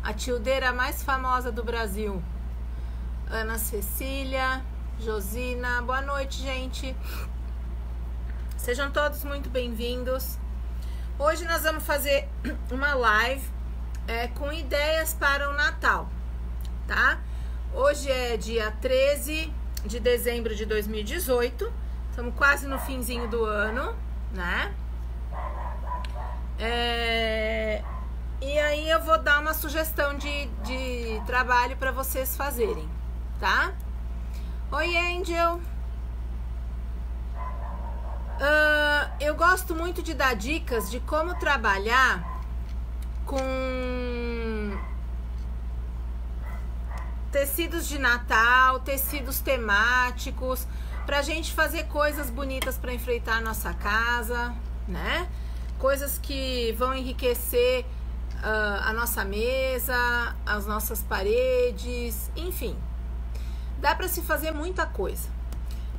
a tildeira mais famosa do Brasil. Ana Cecília, Josina, boa noite, gente. Sejam todos muito bem-vindos. Hoje nós vamos fazer uma live com ideias para o Natal, tá? Hoje é dia 13 de dezembro de 2018, estamos quase no finzinho do ano, né? E aí eu vou dar uma sugestão de trabalho para vocês fazerem, tá? Oi, Angel. Eu gosto muito de dar dicas de como trabalhar com tecidos de Natal, tecidos temáticos, pra gente fazer coisas bonitas para enfeitar a nossa casa, né? Coisas que vão enriquecer a nossa mesa, as nossas paredes, enfim. Dá pra se fazer muita coisa.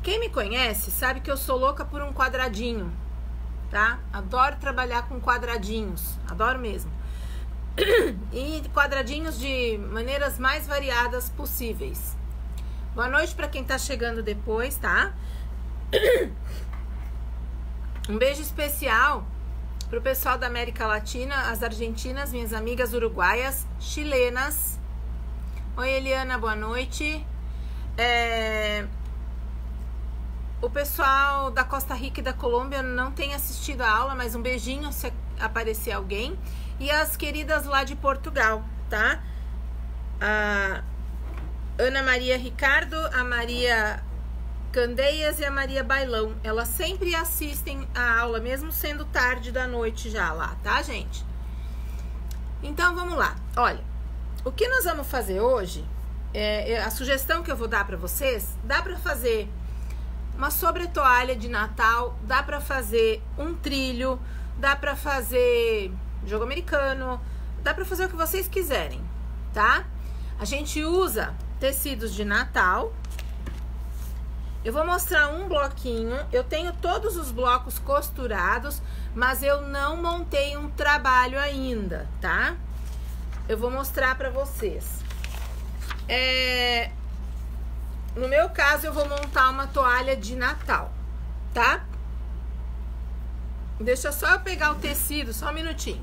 Quem me conhece sabe que eu sou louca por um quadradinho, tá? Adoro trabalhar com quadradinhos, adoro mesmo. E quadradinhos de maneiras mais variadas possíveis. Boa noite para quem tá chegando depois, tá? Um beijo especial pro pessoal da América Latina, as argentinas, minhas amigas uruguaias, chilenas. Oi, Eliana, boa noite. O pessoal da Costa Rica e da Colômbia não tem assistido a aula, mas um beijinho se aparecer alguém. E as queridas lá de Portugal, tá? A Ana Maria Ricardo, a Maria Candeias e a Maria Bailão. Elas sempre assistem a aula, mesmo sendo tarde da noite já lá, tá, gente? Então, vamos lá. Olha, o que nós vamos fazer hoje, a sugestão que eu vou dar pra vocês, dá pra fazer uma sobretoalha de Natal, dá pra fazer um trilho, dá pra fazer jogo americano, dá pra fazer o que vocês quiserem, tá? A gente usa tecidos de Natal. Eu vou mostrar um bloquinho. Eu tenho todos os blocos costurados, mas eu não montei um trabalho ainda, tá? Eu vou mostrar pra vocês. No meu caso, eu vou montar uma toalha de Natal, tá? Deixa só eu pegar o tecido, só um minutinho.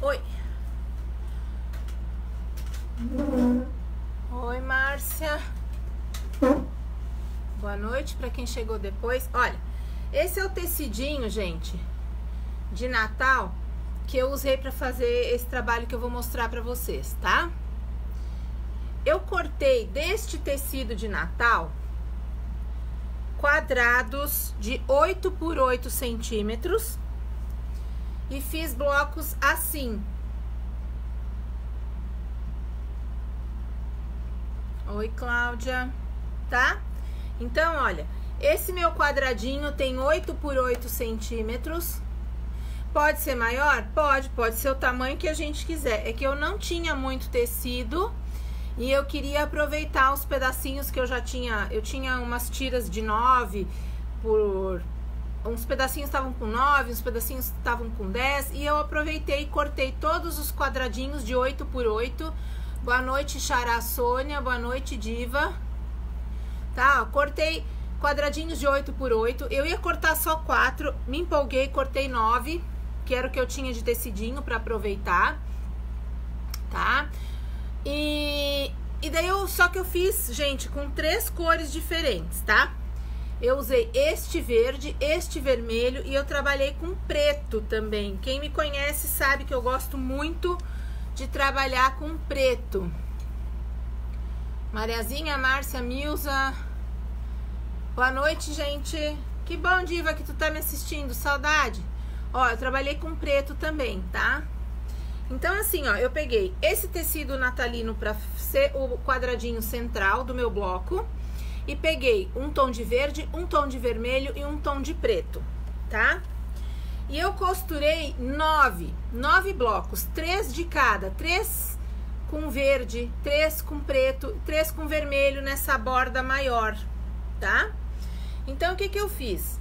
Oi. Oi, Márcia. Boa noite para quem chegou depois. Olha, esse é o tecidinho, gente, de Natal que eu usei para fazer esse trabalho que eu vou mostrar para vocês, tá? Eu cortei deste tecido de Natal quadrados de 8 por 8 centímetros e fiz blocos assim. Oi, Cláudia, tá? Então, olha, esse meu quadradinho tem 8 por 8 centímetros. Pode ser maior? Pode ser o tamanho que a gente quiser. É que eu não tinha muito tecido e eu queria aproveitar os pedacinhos que eu já tinha. Eu tinha umas tiras de 9 por... Uns pedacinhos estavam com 9, uns pedacinhos estavam com 10. E eu aproveitei e cortei todos os quadradinhos de 8 por 8. Boa noite, Xará Sônia. Boa noite, Diva. Tá, ó, cortei quadradinhos de 8 por 8. Eu ia cortar só 4, me empolguei, cortei 9, que era o que eu tinha de tecidinho pra aproveitar, tá? E daí só que eu fiz, gente, com 3 cores diferentes, tá? Eu usei este verde, este vermelho e eu trabalhei com preto também. Quem me conhece sabe que eu gosto muito de trabalhar com preto. Mariazinha, Márcia, Milza. Boa noite, gente. Que bom, Diva, que tu tá me assistindo. Saudade. Ó, eu trabalhei com preto também, tá? Então, assim, ó, eu peguei esse tecido natalino pra ser o quadradinho central do meu bloco. E peguei um tom de verde, um tom de vermelho e um tom de preto, tá? E eu costurei 9 blocos, 3 de cada, 3 com verde, 3 com preto, 3 com vermelho nessa borda maior, tá? Então, o que que eu fiz?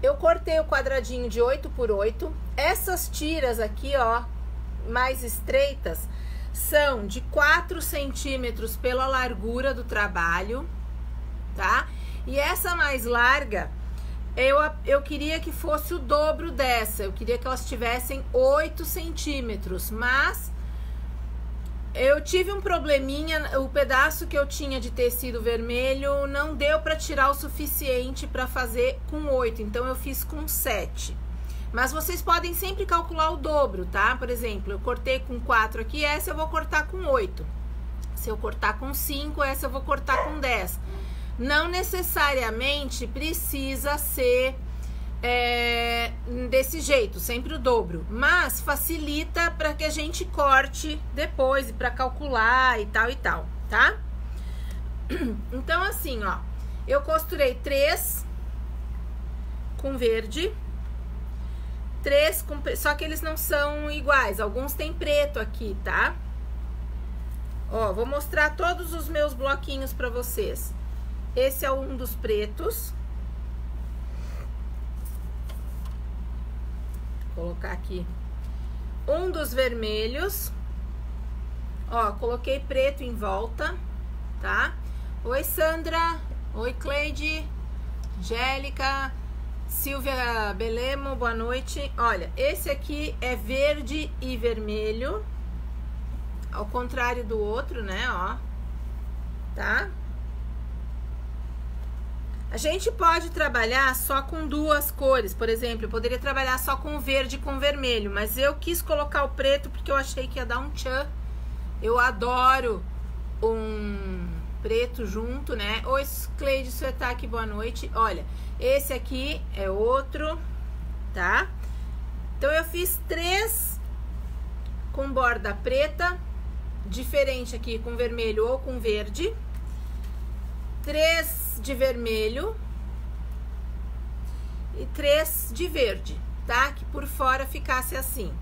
Eu cortei o quadradinho de 8 por 8. Essas tiras aqui, ó, mais estreitas, são de 4 centímetros pela largura do trabalho, tá? E essa mais larga, eu queria que fosse o dobro dessa. Eu queria que elas tivessem 8 centímetros, mas eu tive um probleminha. O pedaço que eu tinha de tecido vermelho não deu para tirar o suficiente para fazer com 8, então eu fiz com 7. Mas vocês podem sempre calcular o dobro, tá? Por exemplo, eu cortei com 4 aqui, essa eu vou cortar com 8. Se eu cortar com 5, essa eu vou cortar com 10. Não necessariamente precisa ser desse jeito, sempre o dobro, mas facilita para que a gente corte depois e para calcular e tal, tá? Então, assim, ó, eu costurei 3 com verde, 3 com... Só que eles não são iguais, alguns tem preto aqui, tá? Ó, vou mostrar todos os meus bloquinhos para vocês. Esse é um dos pretos. Vou colocar aqui. Um dos vermelhos. Ó, coloquei preto em volta, tá? Oi, Sandra. Oi, Cleide. Angélica. Silvia Belemo, boa noite. Olha, esse aqui é verde e vermelho. Ao contrário do outro, né, ó. Tá? A gente pode trabalhar só com 2 cores, por exemplo, eu poderia trabalhar só com verde e com vermelho, mas eu quis colocar o preto porque eu achei que ia dar um tchan. Eu adoro um preto junto, né? Oi, Cleide Suetac, boa noite. Olha, esse aqui é outro, tá? Então, eu fiz 3 com borda preta, diferente aqui com vermelho ou com verde. 3 de vermelho e 3 de verde, tá? Que por fora ficasse assim.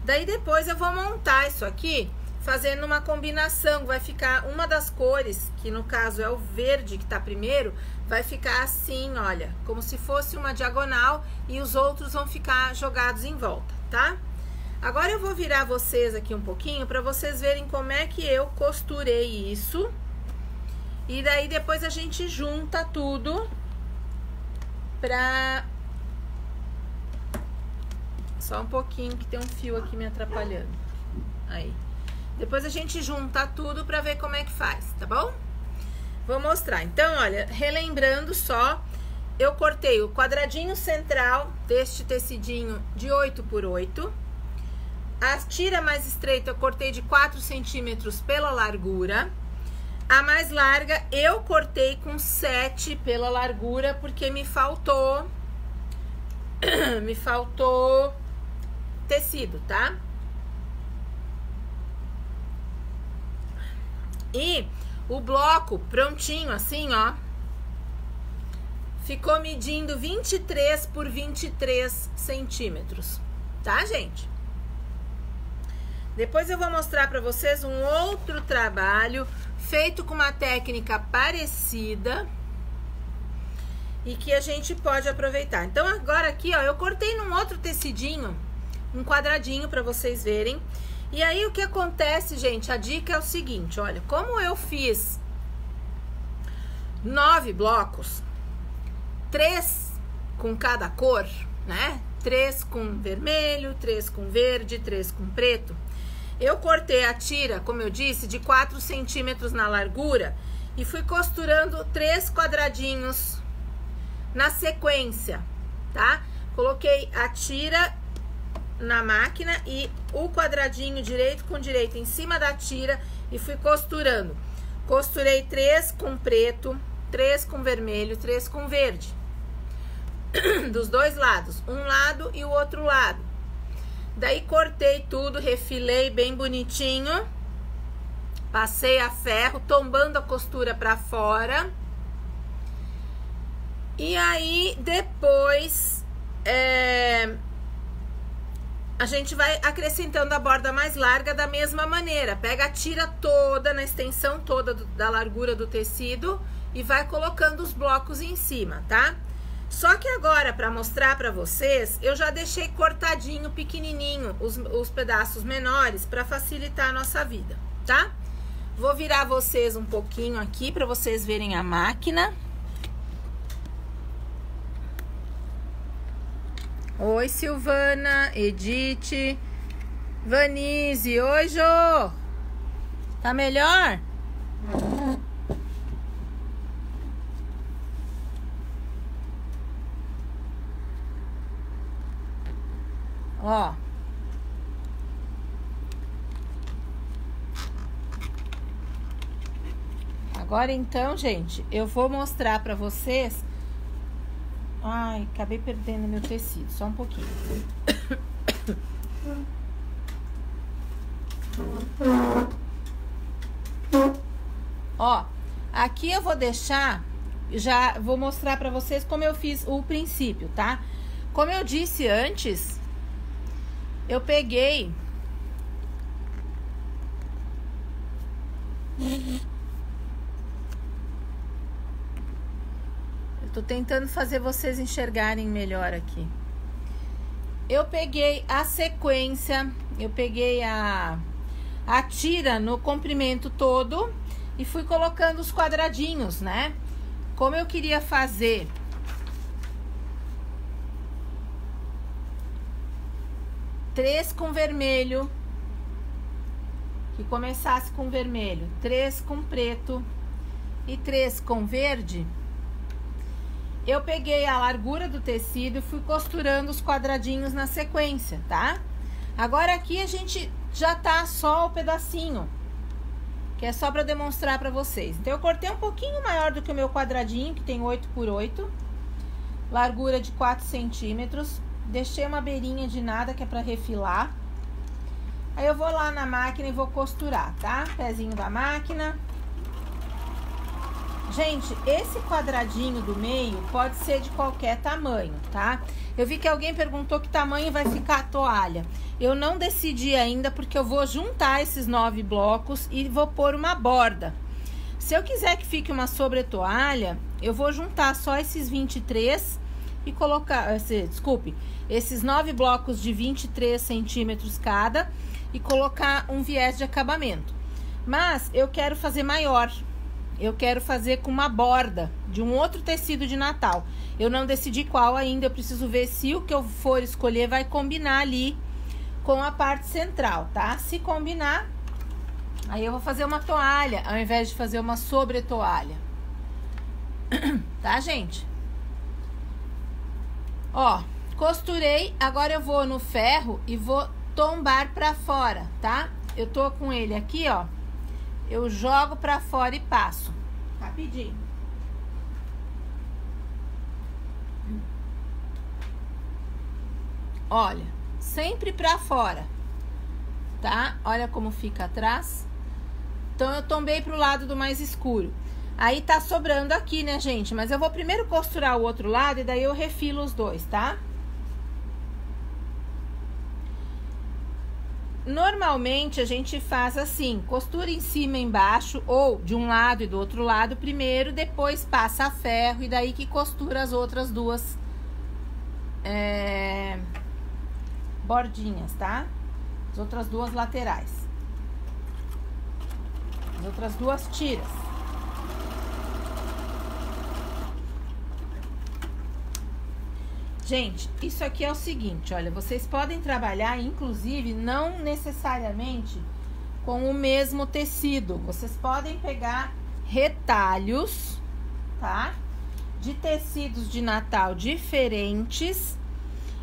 Daí depois eu vou montar isso aqui fazendo uma combinação. Vai ficar uma das cores, que no caso é o verde que tá primeiro, vai ficar assim, olha, como se fosse uma diagonal, e os outros vão ficar jogados em volta, tá? Agora eu vou virar vocês aqui um pouquinho para vocês verem como é que eu costurei isso. E daí depois a gente junta tudo pra... Só um pouquinho que tem um fio aqui me atrapalhando. Aí. Depois a gente junta tudo pra ver como é que faz, tá bom? Vou mostrar. Então, olha, relembrando só, eu cortei o quadradinho central deste tecidinho de 8 por 8. A tira mais estreita eu cortei de 4 centímetros pela largura. A mais larga eu cortei com 7 pela largura, porque me faltou tecido, tá? E o bloco prontinho assim, ó, ficou medindo 23 por 23 centímetros, tá, gente? Depois eu vou mostrar pra vocês um outro trabalho feito com uma técnica parecida e que a gente pode aproveitar. Então, agora aqui, ó, eu cortei num outro tecidinho, um quadradinho pra vocês verem. E aí, o que acontece, gente, a dica é o seguinte, olha, como eu fiz 9 blocos, 3 com cada cor, né? 3 com vermelho, 3 com verde, 3 com preto. Eu cortei a tira, como eu disse, de 4 centímetros na largura e fui costurando 3 quadradinhos na sequência, tá? Coloquei a tira na máquina e o quadradinho direito com direito em cima da tira e fui costurando. Costurei 3 com preto, 3 com vermelho, 3 com verde. Dos dois lados, um lado e o outro lado. Daí cortei tudo, refilei bem bonitinho, passei a ferro, tombando a costura pra fora. E aí depois a gente vai acrescentando a borda mais larga da mesma maneira. Pega a tira toda, na extensão toda da largura do tecido e vai colocando os blocos em cima, tá? Só que agora, para mostrar para vocês, eu já deixei cortadinho, pequenininho, os pedaços menores para facilitar a nossa vida, tá? Vou virar vocês um pouquinho aqui para vocês verem a máquina. Oi, Silvana, Edith, Vanise. Oi, Jô. Tá melhor? Ó. Agora então, gente, eu vou mostrar pra vocês. Ai, acabei perdendo meu tecido, só um pouquinho. Ó, aqui eu vou deixar, já vou mostrar pra vocês como eu fiz o princípio, tá? Como eu disse antes, eu peguei... Tô tentando fazer vocês enxergarem melhor aqui. Eu peguei a sequência, eu peguei a tira no comprimento todo e fui colocando os quadradinhos, né? Como eu queria fazer três com vermelho, que começasse com vermelho, 3 com preto e 3 com verde, eu peguei a largura do tecido e fui costurando os quadradinhos na sequência, tá? Agora aqui a gente já tá só o pedacinho, que é só pra demonstrar pra vocês. Então eu cortei um pouquinho maior do que o meu quadradinho, que tem 8 por 8, largura de 4 centímetros. Deixei uma beirinha de nada, que é pra refilar. Aí eu vou lá na máquina e vou costurar, tá? Pezinho da máquina. Gente, esse quadradinho do meio pode ser de qualquer tamanho, tá? Eu vi que alguém perguntou que tamanho vai ficar a toalha. Eu não decidi ainda, porque eu vou juntar esses 9 blocos e vou pôr uma borda. Se eu quiser que fique uma sobretoalha, eu vou juntar só esses 23 e colocar... esses 9 blocos de 23 centímetros cada e colocar um viés de acabamento. Mas eu quero fazer maior. Eu quero fazer com uma borda de um outro tecido de Natal. Eu não decidi qual ainda, eu preciso ver se o que eu for escolher vai combinar ali com a parte central, tá? Se combinar, aí eu vou fazer uma toalha, ao invés de fazer uma sobretoalha. Tá, gente? Ó, costurei, agora eu vou no ferro e vou tombar pra fora, tá? Eu tô com ele aqui, ó. Eu jogo pra fora e passo. Rapidinho. Olha, sempre pra fora, tá? Olha como fica atrás. Então, eu tombei pro lado do mais escuro. Aí, tá sobrando aqui, né, gente? Mas eu vou primeiro costurar o outro lado e daí eu refilo os dois, tá? Normalmente, a gente faz assim, costura em cima e embaixo, ou de um lado e do outro lado primeiro, depois passa a ferro e daí que costura as outras duas bordinhas, tá? As outras duas laterais. As outras duas tiras. Gente, isso aqui é o seguinte, olha, vocês podem trabalhar, inclusive, não necessariamente com o mesmo tecido. Vocês podem pegar retalhos, tá? De tecidos de Natal diferentes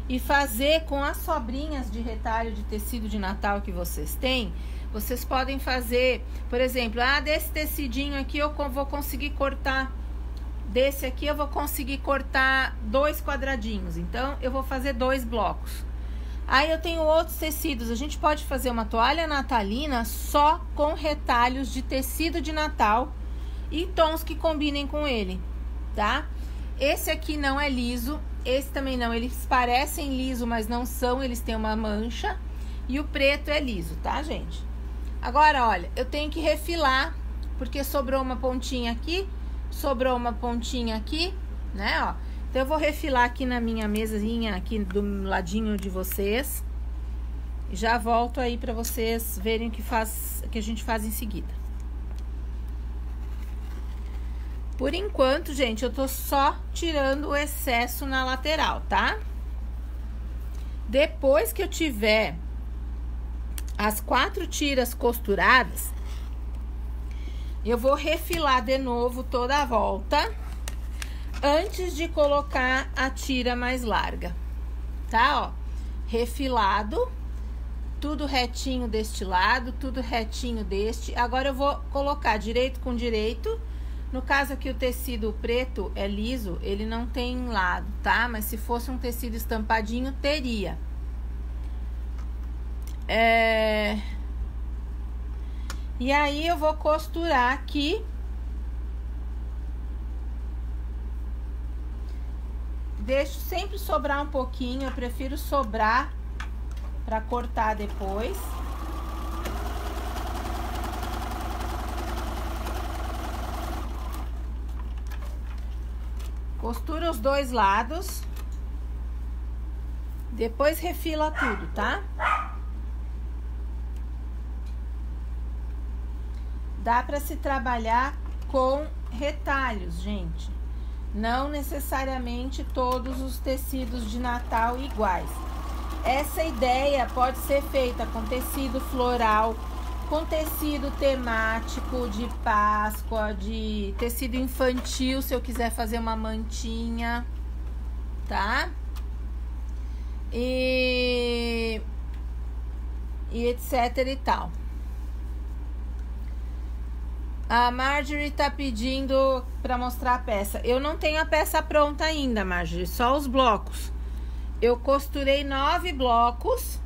e fazer com as sobrinhas de retalho de tecido de Natal que vocês têm. Vocês podem fazer, por exemplo, desse tecidinho aqui eu vou conseguir cortar... Desse aqui eu vou conseguir cortar 2 quadradinhos, então eu vou fazer 2 blocos. Aí eu tenho outros tecidos, a gente pode fazer uma toalha natalina só com retalhos de tecido de Natal e tons que combinem com ele, tá? Esse aqui não é liso, esse também não. Eles parecem liso, mas não são, eles têm uma mancha. E o preto é liso, tá, gente? Agora, olha, eu tenho que refilar, porque sobrou uma pontinha aqui, sobrou uma pontinha aqui, né, ó. Então, eu vou refilar aqui na minha mesinha, aqui do ladinho de vocês. E já volto aí pra vocês verem o que a gente faz em seguida. Por enquanto, gente, eu tô só tirando o excesso na lateral, tá? Depois que eu tiver as 4 tiras costuradas, eu vou refilar de novo toda a volta antes de colocar a tira mais larga, tá? Ó, refilado, tudo retinho deste lado, tudo retinho deste. Agora eu vou colocar direito com direito. No caso aqui o tecido preto é liso, ele não tem lado, tá? Mas se fosse um tecido estampadinho, teria. E aí eu vou costurar aqui. Deixo sempre sobrar um pouquinho, eu prefiro sobrar para cortar depois. Costura os 2 lados. Depois refila tudo, tá? Dá para se trabalhar com retalhos, gente. Não necessariamente todos os tecidos de Natal iguais. Essa ideia pode ser feita com tecido floral, com tecido temático de Páscoa, de tecido infantil, se eu quiser fazer uma mantinha, tá? E etc e tal. A Marjorie tá pedindo para mostrar a peça. Eu não tenho a peça pronta ainda, Marjorie, só os blocos. Eu costurei 9 blocos,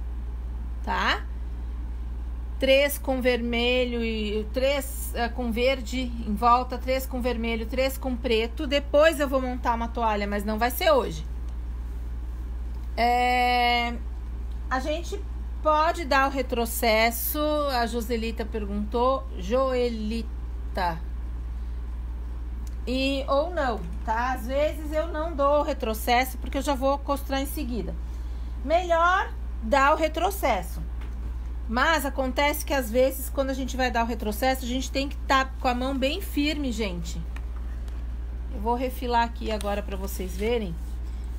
tá? 3 com vermelho e 3 com verde em volta, 3 com vermelho, 3 com preto. Depois eu vou montar uma toalha, mas não vai ser hoje. A gente pode dar o retrocesso. A Joselita perguntou. Joelita. Ou não, tá? Às vezes eu não dou o retrocesso porque eu já vou costurar em seguida. Melhor dar o retrocesso. Mas acontece que às vezes quando a gente vai dar o retrocesso, a gente tem que estar com a mão bem firme, gente. Eu vou refilar aqui agora para vocês verem.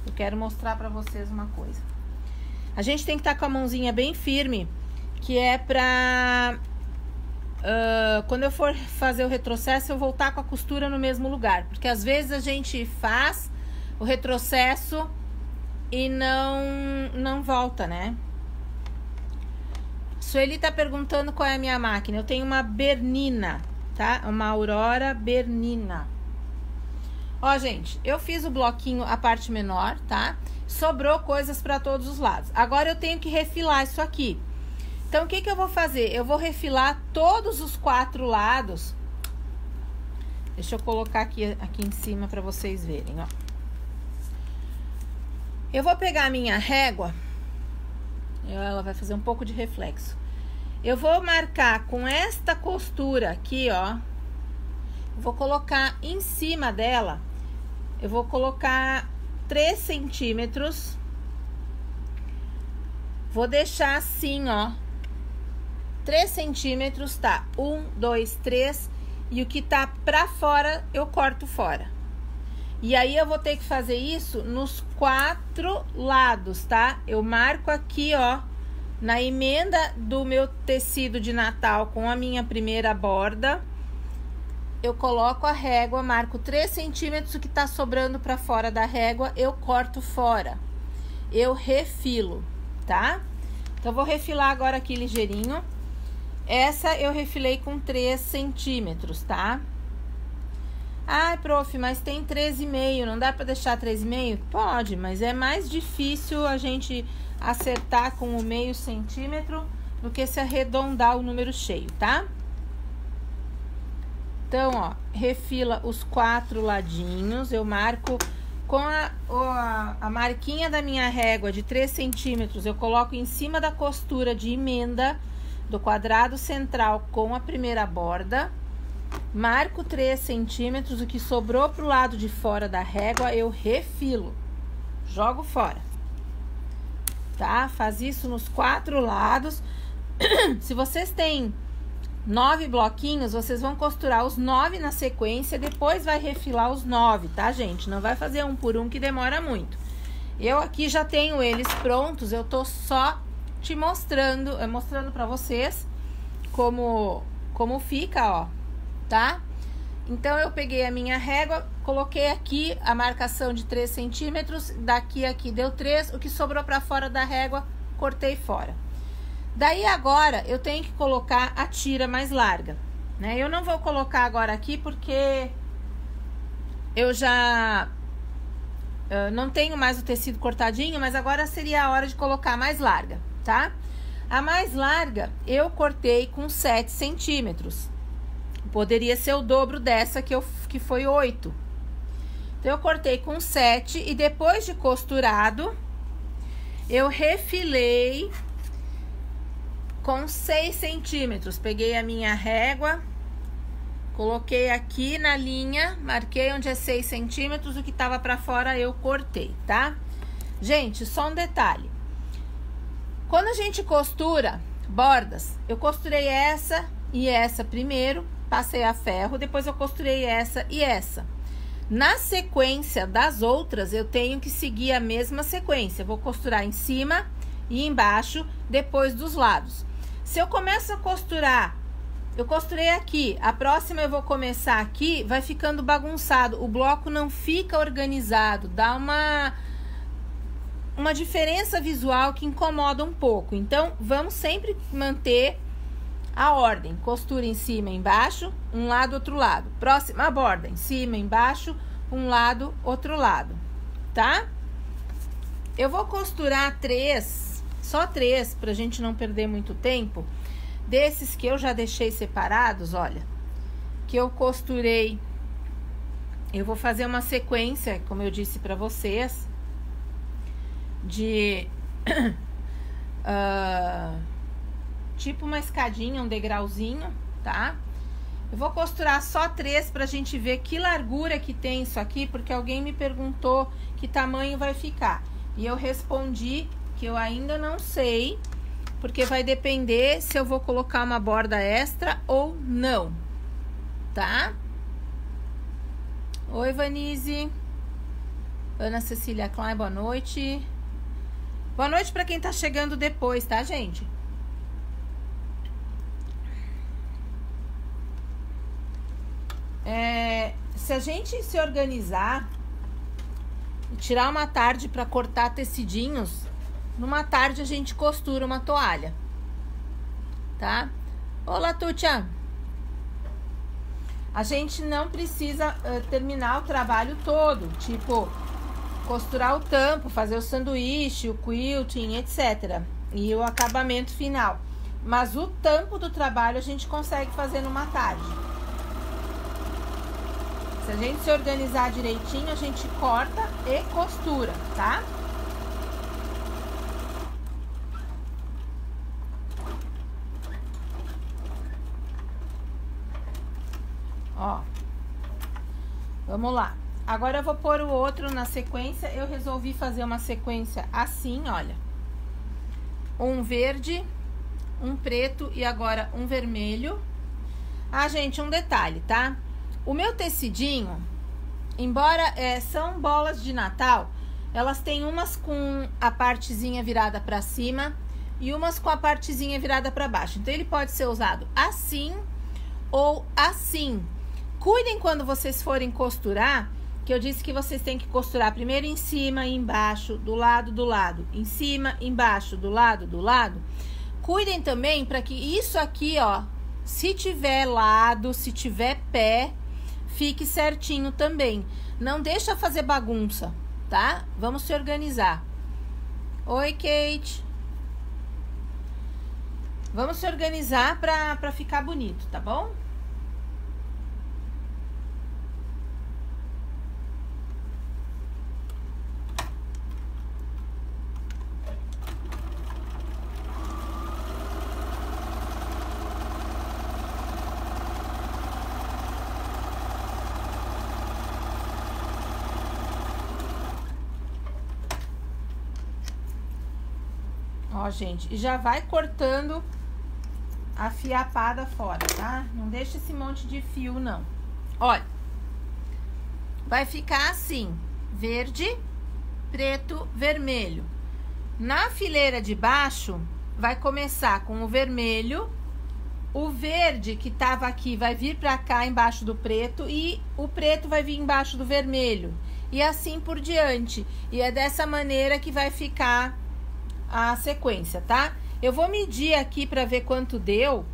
Eu quero mostrar para vocês uma coisa. A gente tem que estar com a mãozinha bem firme, que é pra... quando eu for fazer o retrocesso, eu voltar com a costura no mesmo lugar. Porque às vezes a gente faz o retrocesso e não volta, né? Sueli tá perguntando qual é a minha máquina. Eu tenho uma Bernina, tá? Uma Aurora Bernina. Ó, gente, eu fiz o bloquinho, a parte menor, tá? Sobrou coisas para todos os lados. Agora eu tenho que refilar isso aqui. Então, o que que eu vou fazer? Eu vou refilar todos os 4 lados. Deixa eu colocar aqui em cima para vocês verem, ó. Eu vou pegar a minha régua. Ela vai fazer um pouco de reflexo. Eu vou marcar com esta costura aqui, ó. Vou colocar em cima dela. Eu vou colocar 3 centímetros. Vou deixar assim, ó. 3 centímetros, tá? 1, 2, 3. E o que tá pra fora, eu corto fora. E aí, eu vou ter que fazer isso nos 4 lados, tá? Eu marco aqui, ó, na emenda do meu tecido de Natal com a minha primeira borda. Eu coloco a régua, marco 3 centímetros, o que tá sobrando pra fora da régua, eu corto fora. Eu refilo, tá? Então, eu vou refilar agora aqui ligeirinho. Essa eu refilei com 3 centímetros, tá? Ai, prof, mas tem 13,5, não dá pra deixar 13,5? Pode, mas é mais difícil a gente acertar com o meio centímetro do que se arredondar o número cheio, tá? Então, ó, refila os 4 ladinhos, eu marco com a marquinha da minha régua de 3 centímetros, eu coloco em cima da costura de emenda do quadrado central com a primeira borda, marco 3 centímetros, o que sobrou pro lado de fora da régua eu refilo, jogo fora, tá? Faz isso nos 4 lados. Se vocês têm 9 bloquinhos, vocês vão costurar os 9 na sequência, depois vai refilar os 9, tá, gente? Não vai fazer um por um que demora muito. Eu aqui já tenho eles prontos, eu tô só te mostrando pra vocês como fica, ó, tá? Então, eu peguei a minha régua, coloquei aqui a marcação de 3 centímetros, daqui aqui deu 3, o que sobrou pra fora da régua, cortei fora. Daí, agora, eu tenho que colocar a tira mais larga, né? Eu não vou colocar agora aqui, porque eu já não tenho mais o tecido cortadinho, mas agora seria a hora de colocar a mais larga, tá? A mais larga, eu cortei com 7 centímetros. Poderia ser o dobro dessa que foi 8. Então, eu cortei com 7 e depois de costurado, eu refilei com 6 centímetros. Peguei a minha régua, coloquei aqui na linha, marquei onde é 6 centímetros, o que tava pra fora eu cortei, tá? Gente, só um detalhe. Quando a gente costura bordas, eu costurei essa e essa primeiro, passei a ferro, depois eu costurei essa e essa. Na sequência das outras, eu tenho que seguir a mesma sequência. Eu vou costurar em cima e embaixo, depois dos lados. Se eu começo a costurar, eu costurei aqui, a próxima eu vou começar aqui, vai ficando bagunçado, o bloco não fica organizado, dá uma diferença visual que incomoda um pouco. Então, vamos sempre manter a ordem, costura em cima e embaixo, um lado, outro lado. Próxima borda, em cima, embaixo, um lado, outro lado, tá? Eu vou costurar 3, só 3, pra gente não perder muito tempo. Desses que eu já deixei separados, olha, que eu costurei. Eu vou fazer uma sequência, como eu disse pra vocês, de tipo uma escadinha, um degrauzinho, tá? Eu vou costurar só 3 pra gente ver que largura que tem isso aqui, porque alguém me perguntou que tamanho vai ficar. E eu respondi que eu ainda não sei, porque vai depender se eu vou colocar uma borda extra ou não, tá? Oi, Vanise. Ana Cecília Klein, boa noite. Boa noite pra quem tá chegando depois, tá, gente? Se a gente se organizar e tirar uma tarde pra cortar tecidinhos, numa tarde a gente costura uma toalha, tá? Olá, Túcia. A gente não precisa terminar o trabalho todo, tipo, costurar o tampo, fazer o sanduíche, o quilting, etc. E o acabamento final. Mas o tampo do trabalho a gente consegue fazer numa tarde. Se a gente se organizar direitinho, a gente corta e costura, tá? Ó, vamos lá. Agora eu vou pôr o outro na sequência. Eu resolvi fazer uma sequência assim, olha. Um verde, um preto e agora um vermelho. Ah, gente, um detalhe, tá? O meu tecidinho, embora são bolas de Natal, elas têm umas com a partezinha virada pra cima e umas com a partezinha virada pra baixo. Então, ele pode ser usado assim ou assim. Cuidem quando vocês forem costurar, que eu disse que vocês têm que costurar primeiro em cima e embaixo, do lado, em cima, embaixo, do lado. Cuidem também para que isso aqui, ó, se tiver lado, se tiver pé, fique certinho também. Não deixa fazer bagunça, tá? Vamos se organizar. Oi, Kate. Vamos se organizar para ficar bonito, tá bom? Ó, gente, e já vai cortando a fiapada fora, tá? Não deixa esse monte de fio, não. Olha, vai ficar assim, verde, preto, vermelho. Na fileira de baixo, vai começar com o vermelho, o verde que tava aqui vai vir pra cá embaixo do preto e o preto vai vir embaixo do vermelho. E assim por diante. E é dessa maneira que vai ficar a sequência, tá? Eu vou medir aqui pra ver quanto deu.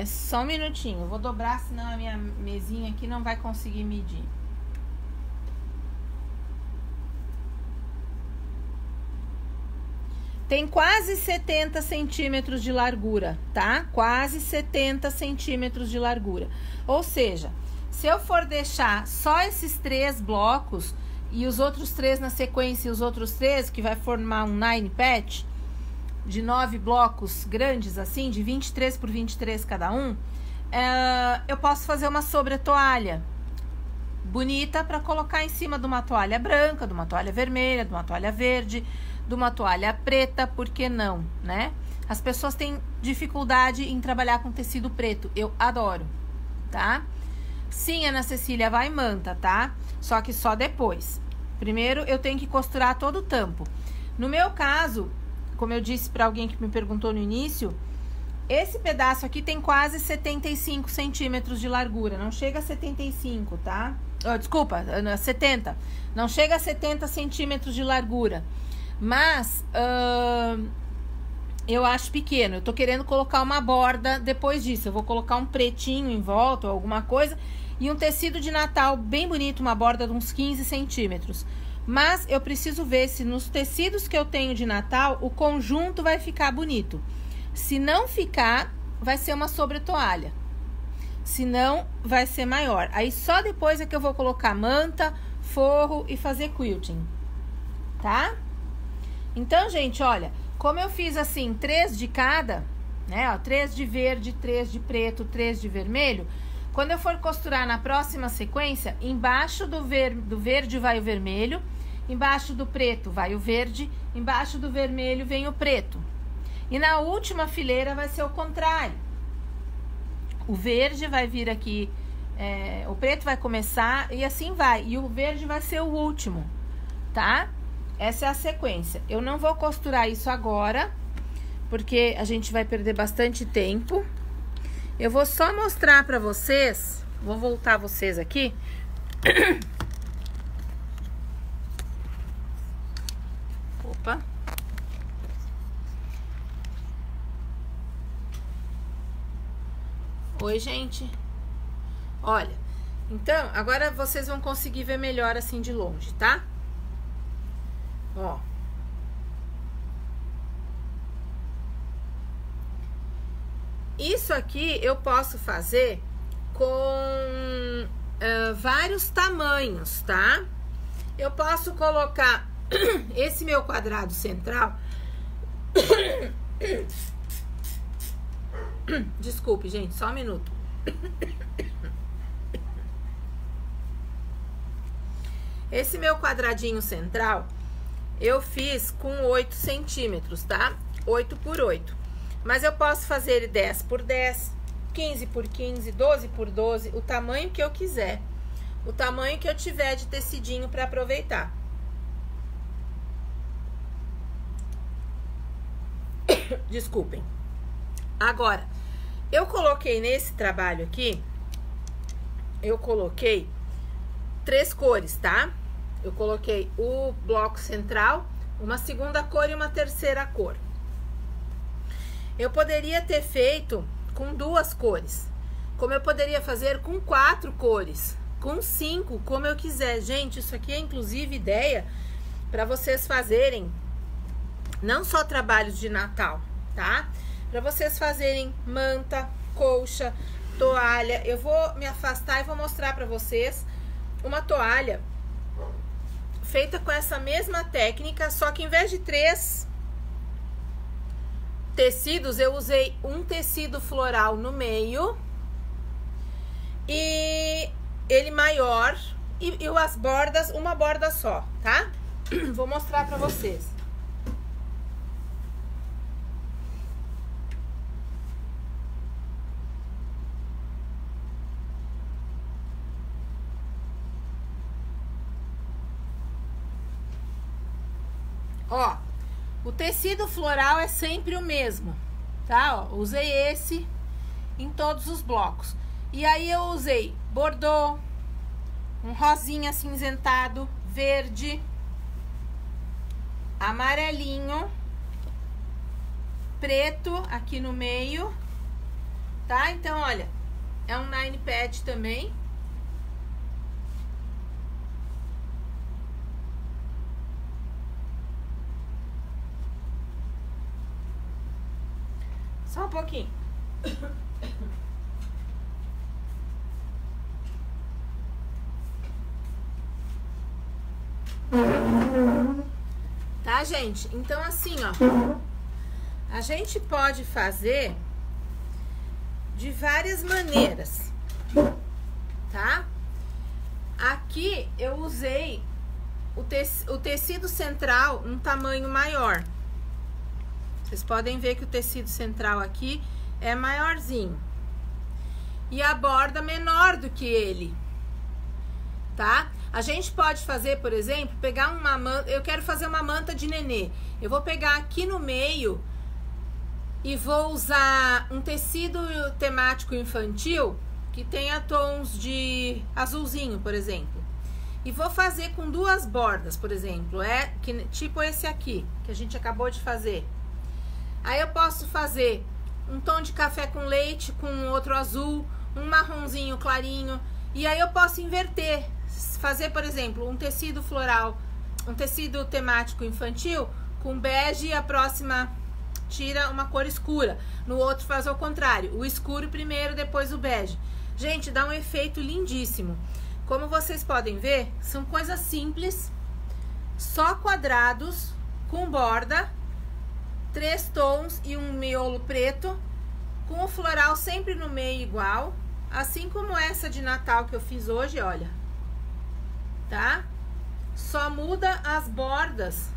Só um minutinho, eu vou dobrar, senão a minha mesinha aqui não vai conseguir medir. Tem quase 70 centímetros de largura, tá? Quase 70 centímetros de largura. Ou seja, se eu for deixar só esses 3 blocos e os outros 3 na sequência e os outros 3, que vai formar um 9 patch, de 9 blocos grandes assim, de 23 por 23 cada um, eu posso fazer uma sobretoalha bonita para colocar em cima de uma toalha branca, de uma toalha vermelha, de uma toalha verde, de uma toalha preta, por que não, né? As pessoas têm dificuldade em trabalhar com tecido preto, eu adoro, tá? Sim, Ana Cecília, vai manta, tá? Só que só depois. Primeiro eu tenho que costurar todo o tampo. No meu caso, como eu disse para alguém que me perguntou no início, esse pedaço aqui tem quase 75 centímetros de largura, não chega a 75, tá? Desculpa, 70. Não chega a 70 centímetros de largura. Mas eu acho pequeno. Eu tô querendo colocar uma borda depois disso. Eu vou colocar um pretinho em volta ou alguma coisa. E um tecido de Natal bem bonito, uma borda de uns 15 centímetros. Mas eu preciso ver se nos tecidos que eu tenho de Natal, o conjunto vai ficar bonito. Se não ficar, vai ser uma sobretoalha. Se não, vai ser maior. Aí só depois é que eu vou colocar manta, forro e fazer quilting. Tá? Então, gente, olha, como eu fiz assim, 3 de cada, né? Ó, 3 de verde, 3 de preto, 3 de vermelho. Quando eu for costurar na próxima sequência, embaixo do verde vai o vermelho, embaixo do preto vai o verde, embaixo do vermelho vem o preto. E na última fileira vai ser o contrário. O verde vai vir aqui, o preto vai começar e assim vai. E o verde vai ser o último, tá? Essa é a sequência. Eu não vou costurar isso agora, porque a gente vai perder bastante tempo. Eu vou só mostrar pra vocês, vou voltar vocês aqui. Opa. Oi, gente. Olha, então, agora vocês vão conseguir ver melhor assim de longe, tá? Ó. Isso aqui eu posso fazer com vários tamanhos, tá? Eu posso colocar esse meu quadrado central. Desculpe, gente, só um minuto. Esse meu quadradinho central eu fiz com 8 centímetros, tá? 8 por 8. Mas eu posso fazer ele 10 por 10, 15 por 15, 12 por 12, o tamanho que eu quiser. O tamanho que eu tiver de tecidinho para aproveitar. Desculpem. Agora, eu coloquei nesse trabalho aqui, eu coloquei 3 cores, tá? Eu coloquei o bloco central, uma segunda cor e uma terceira cor. Eu poderia ter feito com 2 cores, como eu poderia fazer com 4 cores, com 5, como eu quiser. Gente, isso aqui é inclusive ideia para vocês fazerem não só trabalhos de Natal, tá? Para vocês fazerem manta, colcha, toalha. Eu vou me afastar e vou mostrar para vocês uma toalha feita com essa mesma técnica, só que em vez de 3 tecidos, eu usei um tecido floral no meio e ele maior e as bordas, uma borda só, tá? Vou mostrar pra vocês. Ó, o tecido floral é sempre o mesmo, tá? Ó, usei esse em todos os blocos. E aí eu usei bordô, um rosinha acinzentado, verde, amarelinho, preto aqui no meio, tá? Então, olha, é um 9 pad também. Só um pouquinho. Tá, gente? Então, assim, ó, a gente pode fazer de várias maneiras, tá? Aqui eu usei o tecido central um tamanho maior. Vocês podem ver que o tecido central aqui é maiorzinho. E a borda menor do que ele, tá? A gente pode fazer, por exemplo, pegar uma manta. Eu quero fazer uma manta de nenê. Eu vou pegar aqui no meio e vou usar um tecido temático infantil que tenha tons de azulzinho, por exemplo. E vou fazer com duas bordas, por exemplo, tipo esse aqui, que a gente acabou de fazer. Aí eu posso fazer um tom de café com leite com outro azul, um marronzinho clarinho. E aí eu posso inverter, fazer, por exemplo, um tecido floral, um tecido temático infantil com bege e a próxima tira uma cor escura. No outro faz ao contrário, o escuro primeiro, depois o bege. Gente, dá um efeito lindíssimo. Como vocês podem ver, são coisas simples, só quadrados, com borda, 3 tons e um miolo preto, com o floral sempre no meio igual, assim como essa de Natal que eu fiz hoje, olha, tá? Só muda as bordas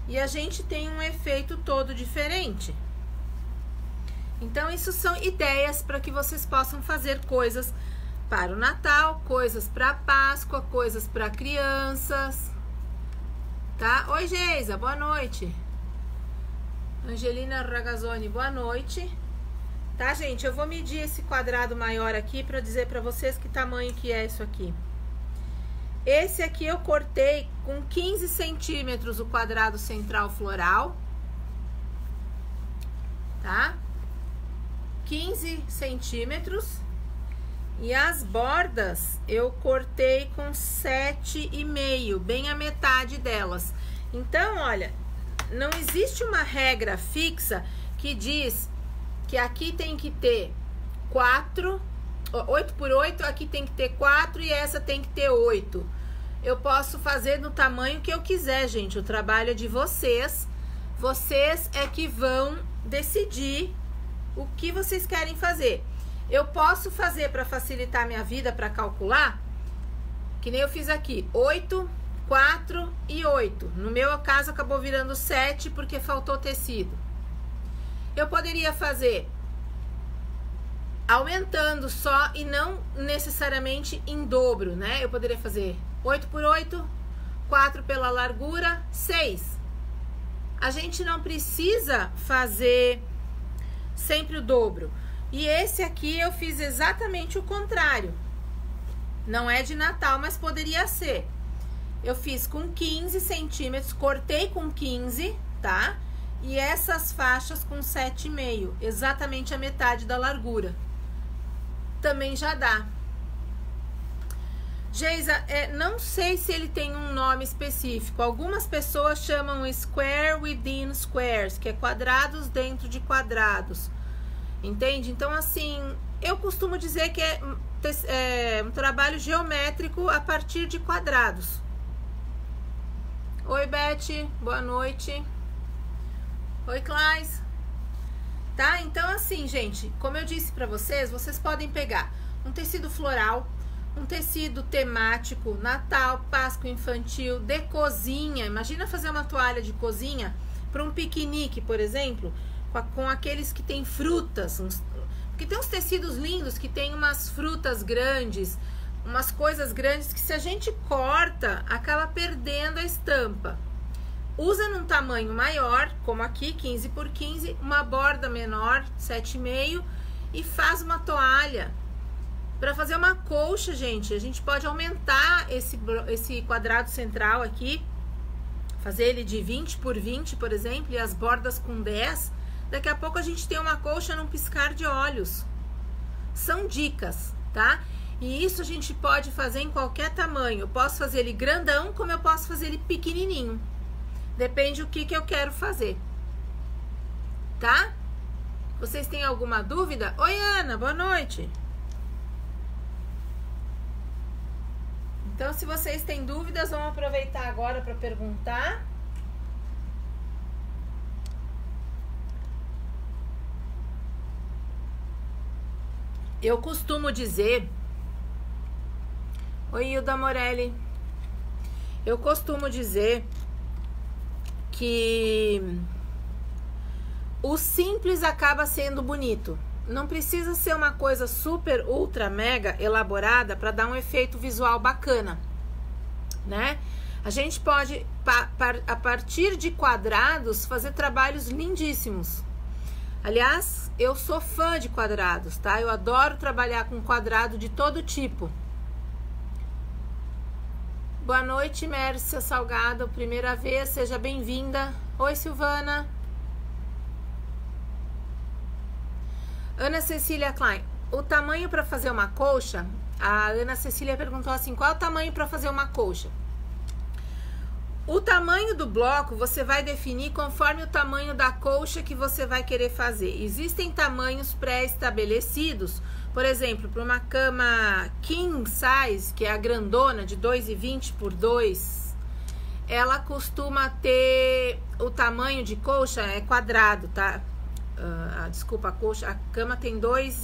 e a gente tem um efeito todo diferente. Então, isso são ideias para que vocês possam fazer coisas para o Natal, coisas para Páscoa, coisas para crianças, tá? Oi, Geisa, boa noite. Angelina Ragazzoni, boa noite. Tá, gente? Eu vou medir esse quadrado maior aqui para dizer para vocês que tamanho que é isso aqui. Esse aqui eu cortei com 15 centímetros o quadrado central floral. Tá? 15 centímetros. E as bordas eu cortei com 7,5, bem a metade delas. Então, olha, não existe uma regra fixa que diz que aqui tem que ter 4, 8 por 8, aqui tem que ter 4 e essa tem que ter 8. Eu posso fazer no tamanho que eu quiser, gente. O trabalho é de vocês. Vocês é que vão decidir o que vocês querem fazer. Eu posso fazer para facilitar minha vida, para calcular, que nem eu fiz aqui, 8, 4 e 8. No meu caso, acabou virando 7 porque faltou tecido. Eu poderia fazer aumentando só e não necessariamente em dobro, né? Eu poderia fazer 8 por 8, 4 pela largura, 6. A gente não precisa fazer sempre o dobro. E esse aqui eu fiz exatamente o contrário. Não é de Natal, mas poderia ser. Eu fiz com 15 centímetros, cortei com 15, tá? E essas faixas com 7,5, exatamente a metade da largura. Também já dá. Geisa, não sei se ele tem um nome específico. Algumas pessoas chamam square within squares, que é quadrados dentro de quadrados. Entende? Então, assim, eu costumo dizer que é um trabalho geométrico a partir de quadrados. Oi, Beth, boa noite. Oi, Clais. Tá? Então, assim, gente, como eu disse pra vocês, vocês podem pegar um tecido floral, um tecido temático, Natal, Páscoa infantil, de cozinha. Imagina fazer uma toalha de cozinha para um piquenique, por exemplo, com aqueles que tem frutas, porque tem uns tecidos lindos que tem umas frutas grandes, umas coisas grandes que se a gente corta, acaba perdendo a estampa. Usa num tamanho maior, como aqui, 15 por 15, uma borda menor, 7,5, e faz uma toalha. Para fazer uma colcha, gente, a gente pode aumentar esse quadrado central aqui, fazer ele de 20 por 20, por exemplo, e as bordas com 10. Daqui a pouco a gente tem uma colcha num piscar de olhos. São dicas, tá? E isso a gente pode fazer em qualquer tamanho. Eu posso fazer ele grandão, como eu posso fazer ele pequenininho. Depende do que eu quero fazer. Tá? Vocês têm alguma dúvida? Oi, Ana, boa noite. Então, se vocês têm dúvidas, vamos aproveitar agora para perguntar. Eu costumo dizer... Oi, Hilda Morelli. Eu costumo dizer que o simples acaba sendo bonito. Não precisa ser uma coisa super, ultra, mega elaborada para dar um efeito visual bacana, né? A gente pode, a partir de quadrados, fazer trabalhos lindíssimos. Aliás, eu sou fã de quadrados, tá? Eu adoro trabalhar com quadrado de todo tipo. Boa noite, Mércia Salgado, primeira vez, seja bem-vinda. Oi, Silvana. Ana Cecília Klein, o tamanho para fazer uma colcha? A Ana Cecília perguntou assim, qual é o tamanho para fazer uma colcha? O tamanho do bloco você vai definir conforme o tamanho da colcha que você vai querer fazer. Existem tamanhos pré-estabelecidos, por exemplo, para uma cama king size, que é a grandona de 2,20 por 2, ela costuma ter o tamanho de colcha é quadrado, tá? Desculpa, a colcha, a cama tem 2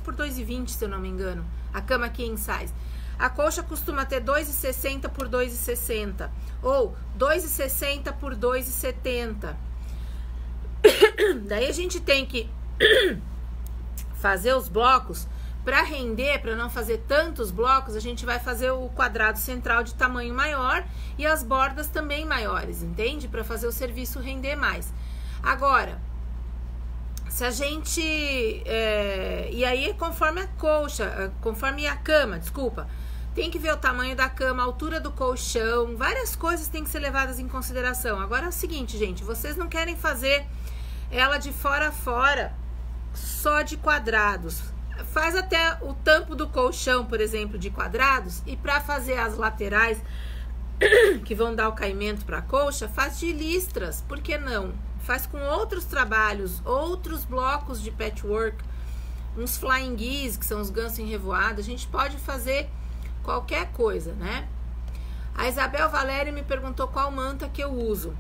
por 2,20, se eu não me engano, a cama king size. A colcha costuma ter 2,60 por 2,60 ou 2,60 por 2,70. Daí a gente tem que fazer os blocos para render, para não fazer tantos blocos, a gente vai fazer o quadrado central de tamanho maior e as bordas também maiores, entende? Para fazer o serviço render mais. Agora, se a gente... e aí, conforme a colcha, conforme a cama, desculpa, tem que ver o tamanho da cama, a altura do colchão, várias coisas têm que ser levadas em consideração. Agora é o seguinte, gente, vocês não querem fazer ela de fora a fora, só de quadrados. Faz até o tampo do colchão, por exemplo, de quadrados, e para fazer as laterais, que vão dar o caimento para a colcha, faz de listras, por que não? Faz com outros trabalhos, outros blocos de patchwork, uns flying geese, que são os gansos em revoada, a gente pode fazer qualquer coisa, né? A Isabel Valério me perguntou qual manta que eu uso.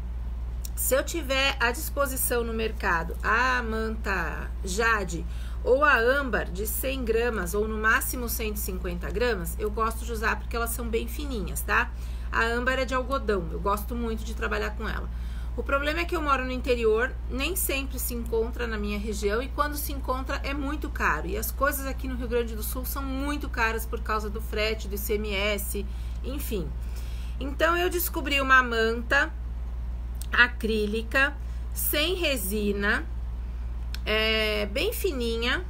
Se eu tiver à disposição no mercado a manta Jade ou a âmbar de 100 gramas ou no máximo 150 gramas, eu gosto de usar porque elas são bem fininhas, tá? A âmbar é de algodão, eu gosto muito de trabalhar com ela. O problema é que eu moro no interior, nem sempre se encontra na minha região e quando se encontra é muito caro. E as coisas aqui no Rio Grande do Sul são muito caras por causa do frete, do ICMS, enfim. Então eu descobri uma manta acrílica, sem resina, bem fininha,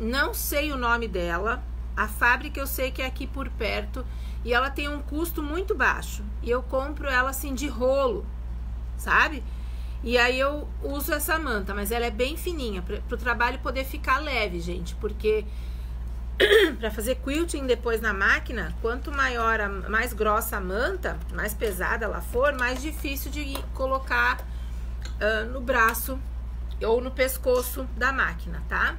não sei o nome dela, a fábrica eu sei que é aqui por perto e ela tem um custo muito baixo. E eu compro ela assim de rolo, sabe? E aí eu uso essa manta, mas ela é bem fininha, para o trabalho poder ficar leve, gente, porque para fazer quilting depois na máquina, quanto maior, mais grossa a manta, mais pesada ela for, mais difícil de colocar no braço ou no pescoço da máquina, tá?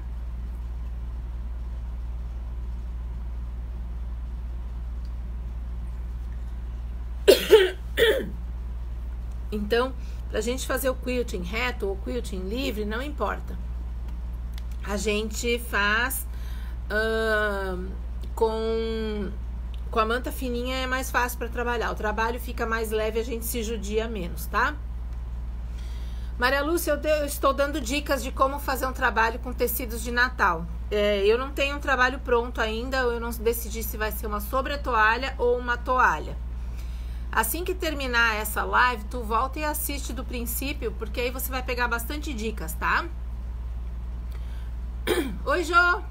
Então, pra gente fazer o quilting reto ou quilting livre, não importa. A gente faz com a manta fininha é mais fácil para trabalhar. O trabalho fica mais leve, a gente se judia menos, tá? Maria Lúcia, eu estou dando dicas de como fazer um trabalho com tecidos de Natal. Eu não tenho um trabalho pronto ainda, eu não decidi se vai ser uma sobretoalha ou uma toalha. Assim que terminar essa live, tu volta e assiste do princípio, porque aí você vai pegar bastante dicas, tá? Oi, Jô!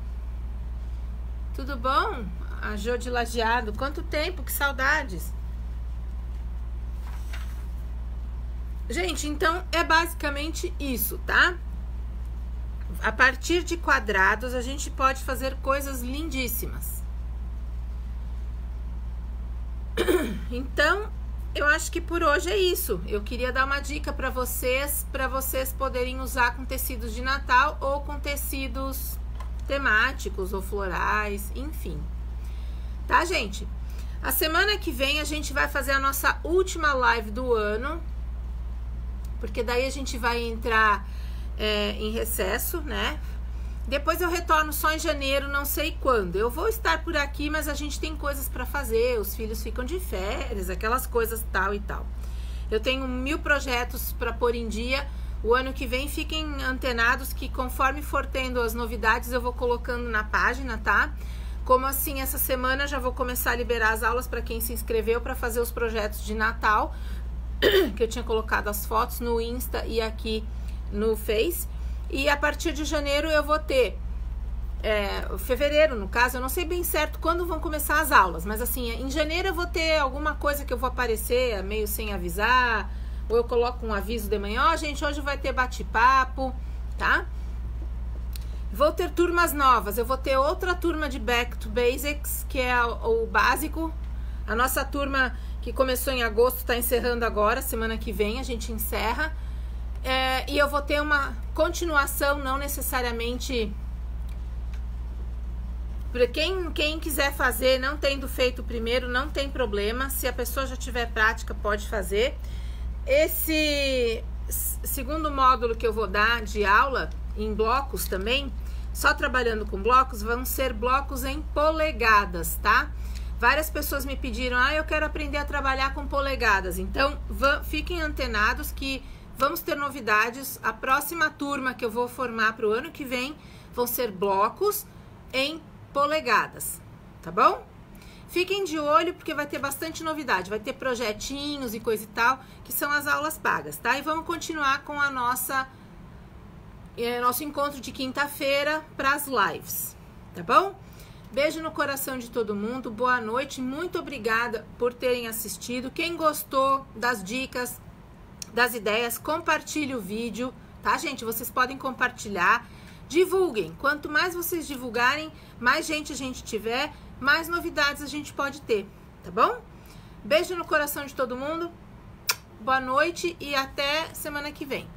Tudo bom? A Jô de Lajeado. Quanto tempo, que saudades! Gente, então é basicamente isso, tá? A partir de quadrados a gente pode fazer coisas lindíssimas. Então, eu acho que por hoje é isso. Eu queria dar uma dica para vocês poderem usar com tecidos de Natal ou com tecidos temáticos ou florais, enfim. Tá, gente? A semana que vem a gente vai fazer a nossa última live do ano, porque daí a gente vai entrar em recesso, né? Depois eu retorno só em janeiro, não sei quando. Eu vou estar por aqui, mas a gente tem coisas para fazer, os filhos ficam de férias, aquelas coisas tal e tal. Eu tenho 1000 projetos para pôr em dia. O ano que vem fiquem antenados que conforme for tendo as novidades eu vou colocando na página, tá? Como assim, essa semana já vou começar a liberar as aulas para quem se inscreveu para fazer os projetos de Natal, que eu tinha colocado as fotos no Insta e aqui no Face. E a partir de janeiro eu vou ter, fevereiro no caso, eu não sei bem certo quando vão começar as aulas, mas assim, em janeiro eu vou ter alguma coisa que eu vou aparecer meio sem avisar, ou eu coloco um aviso de manhã, ó, gente, hoje vai ter bate-papo, tá? Vou ter turmas novas, eu vou ter outra turma de Back to Basics, que é o básico. A nossa turma que começou em agosto está encerrando agora, semana que vem a gente encerra. E eu vou ter uma continuação, não necessariamente... Para quem quiser fazer, não tendo feito primeiro, não tem problema. Se a pessoa já tiver prática, pode fazer. Esse segundo módulo que eu vou dar de aula, em blocos também, só trabalhando com blocos, vão ser blocos em polegadas, tá? Várias pessoas me pediram, eu quero aprender a trabalhar com polegadas. Então, fiquem antenados que vamos ter novidades. A próxima turma que eu vou formar para o ano que vem vão ser blocos em polegadas, tá bom? Fiquem de olho porque vai ter bastante novidade. Vai ter projetinhos e coisa e tal, que são as aulas pagas, tá? E vamos continuar com a nosso encontro de quinta-feira para as lives, tá bom? Beijo no coração de todo mundo, boa noite, muito obrigada por terem assistido. Quem gostou das dicas, das ideias, compartilhe o vídeo, tá, gente? Vocês podem compartilhar, divulguem. Quanto mais vocês divulgarem, mais gente a gente tiver, mais novidades a gente pode ter, tá bom? Beijo no coração de todo mundo, boa noite e até semana que vem.